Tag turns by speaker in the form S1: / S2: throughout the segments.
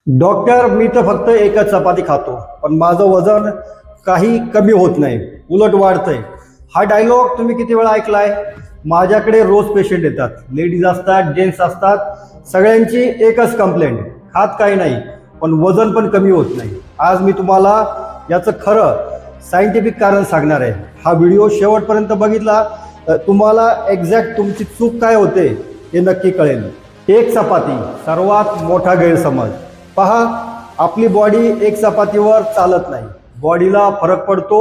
S1: Doctor, मी तर फक्त एकच चपाती खातो पण माझं वजन काही कमी होत नाही, उलट वाढतंय. हा डायलॉग तुम्ही किती वेळा ऐकलाय? माझ्याकडे रोज पेशंट येतात, लेडीज असतात, जेंट्स असतात, सगळ्यांची एकच कंप्लेंट, खात काही नाही पण वजन पण कमी होत नाही. आज मी तुम्हाला याचं खरं सायंटिफिक कारण सांगणार आहे. हा व्हिडिओ शेवटपर्यंत बघितला तर तुम्हाला एक्झॅक्ट तुमची चूक काय होते हे नक्की कळेल. एक चपाती सर्वात मोठा गैरसमज. पहा, आपली बॉडी एक चपातीवर चालत नाही, बॉडीला फरक पडतो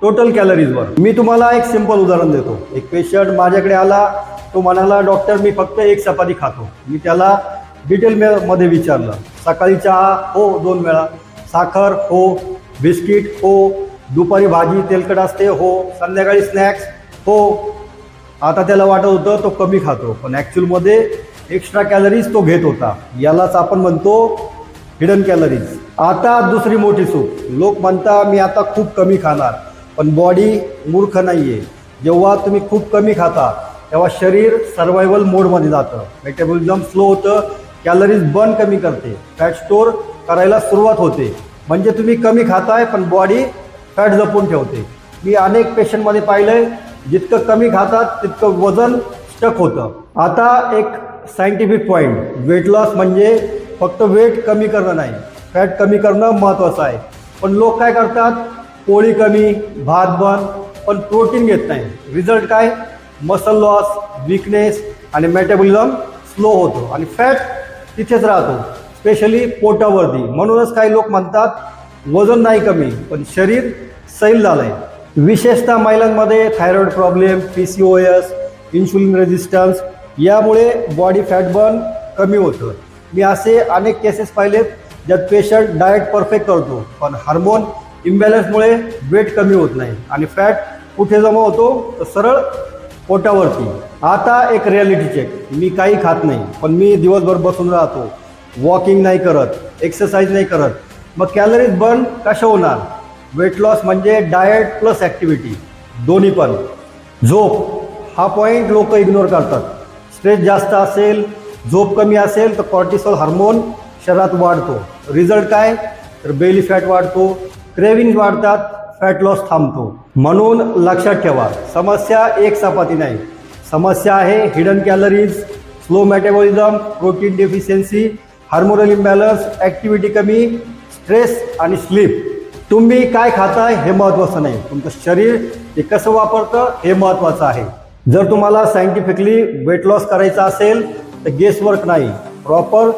S1: टोटल कॅलरीजवर. मी तुम्हाला एक सिंपल उदाहरण देतो. एक पेशंट माझ्याकडे आला, तो म्हणाला, डॉक्टर मी फक्त एक चपाती खातो. मी त्याला डिटेल मध्ये विचारलं, सकाळी चहा हो 2 वेळा, साखर हो, बिस्किट हो, दुपारी भाजी तेलकट असते हो, संध्याकाळी स्नॅक्स हो. आता त्याला वाटत होतं तो कमी खातो पण ॲक्च्युअलमध्ये एक्स्ट्रा कॅलरीज तो घेत होता. यालाच आपण म्हणतो हिडन कॅलरीज. आता दुसरी मोठी चूक, लोक म्हणता मी आता खूप कमी खाणार, पण बॉडी मूर्ख नाहीये. जेव्हा तुम्ही खूप कमी खाता तेव्हा शरीर सर्वायवल मोडमध्ये जातं, मेटाबॉलिझम स्लो होतं, कॅलरीज बर्न कमी करते, फॅट स्टोअर करायला सुरुवात होते. म्हणजे तुम्ही कमी खाताय पण बॉडी फॅट जपून ठेवते. मी अनेक पेशंटमध्ये पाहिलंय, जितकं कमी खातात तितकं वजन स्टक होतं. आता एक सायंटिफिक पॉईंट, वेट लॉस म्हणजे फक्त वेट कमी करणं नाही, फॅट कमी करणं महत्त्वाचं आहे. पण लोक काय करतात, पोळी कमी, भात बंद, पण प्रोटीन घेत नाही. रिझल्ट काय? मसल लॉस, विकनेस आणि मेटाबॉलिझम स्लो होतो आणि फॅट तिथेच राहतो, स्पेशली पोटावरती. म्हणूनच काही लोक म्हणतात वजन नाही कमी पण शरीर सैल झालंय. विशेषतः महिलांमध्ये thyroid problem, PCOS, insulin resistance यामुळे बॉडी फॅट बर्न कमी होतं. मी असे अनेक केसेस पाहिलेत ज्यात पेशंट डाएट परफेक्ट करतो पण हार्मोन इम्बॅलन्समुळे वेट कमी होत नाही आणि फॅट कुठे जमा होतो? तर सरळ पोटावरती. आता एक रियालिटी चेक, मी काही खात नाही पण मी दिवसभर बसून राहतो, वॉकिंग नाही करत, एक्सरसाइज नाही करत, मग कॅलरीज बर्न कशा होणार? वेट लॉस म्हणजे डाएट प्लस ॲक्टिव्हिटी, दोन्ही पण. झोप हा पॉईंट लोक इग्नोर करतात. स्ट्रेस जास्त असेल, झोप कमी असेल तर कॉर्टिसॉल हार्मोन शरीरात वाढतो. रिझल्ट काय? तर बेली फॅट वाढतो, क्रेविंग वाढतात, फॅट लॉस थांबतो. म्हणून लक्षात ठेवा, समस्या एक चपाती नाही, समस्या आहे hidden calories, slow metabolism, protein deficiency, hormonal imbalance, activity कमी, स्ट्रेस आणि स्लीप. तुम्ही काय खाताय हे महत्त्वाचं नाही, तुमचं शरीर ते कसं वापरतं हे महत्त्वाचं आहे. जर तुम्हाला सायंटिफिकली वेट लॉस करायचा असेल तर गेसवर्क नाही, प्रॉपर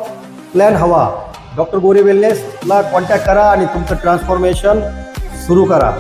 S1: प्लॅन हवा. डॉक्टर गोरे वेलनेसला कॉन्टॅक्ट करा आणि तुमचं ट्रान्सफॉर्मेशन सुरू करा.